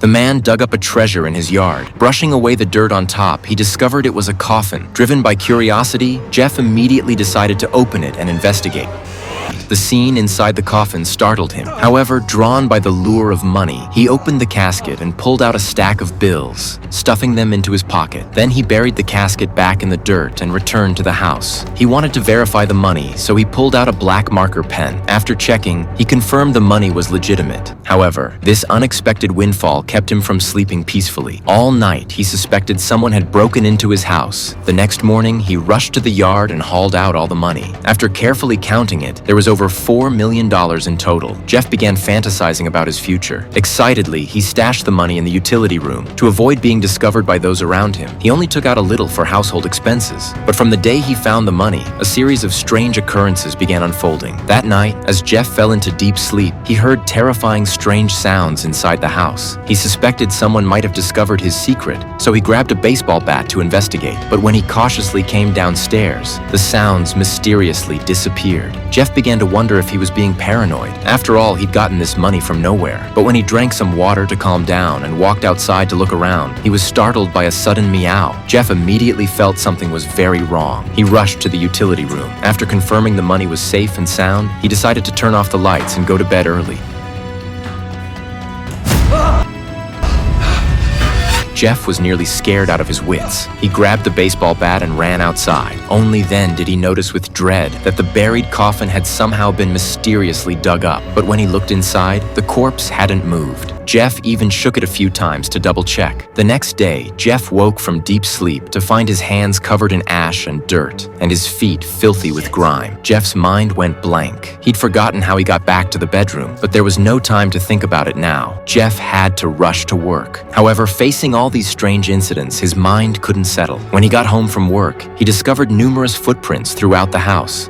The man dug up a treasure in his yard. Brushing away the dirt on top, he discovered it was a coffin. Driven by curiosity, Jeff immediately decided to open it and investigate. The scene inside the coffin startled him. However, drawn by the lure of money, he opened the casket and pulled out a stack of bills, stuffing them into his pocket. Then he buried the casket back in the dirt and returned to the house. He wanted to verify the money, so he pulled out a black marker pen. After checking, he confirmed the money was legitimate. However, this unexpected windfall kept him from sleeping peacefully. All night, he suspected someone had broken into his house. The next morning, he rushed to the yard and hauled out all the money. After carefully counting it, there was over $4 million in total. Jeff began fantasizing about his future. Excitedly, he stashed the money in the utility room. To avoid being discovered by those around him, he only took out a little for household expenses. But from the day he found the money, a series of strange occurrences began unfolding. That night, as Jeff fell into deep sleep, he heard terrifying strange sounds inside the house. He suspected someone might have discovered his secret, so he grabbed a baseball bat to investigate. But when he cautiously came downstairs, the sounds mysteriously disappeared. Jeff began to wonder if he was being paranoid. After all, he'd gotten this money from nowhere. But when he drank some water to calm down and walked outside to look around, he was startled by a sudden meow. Jeff immediately felt something was very wrong. He rushed to the utility room. After confirming the money was safe and sound, he decided to turn off the lights and go to bed early. Jeff was nearly scared out of his wits. He grabbed the baseball bat and ran outside. Only then did he notice with dread that the buried coffin had somehow been mysteriously dug up. But when he looked inside, the corpse hadn't moved. Jeff even shook it a few times to double check. The next day, Jeff woke from deep sleep to find his hands covered in ash and dirt, and his feet filthy with grime. Jeff's mind went blank. He'd forgotten how he got back to the bedroom, but there was no time to think about it now. Jeff had to rush to work. However, facing all these strange incidents, his mind couldn't settle. When he got home from work, he discovered numerous footprints throughout the house.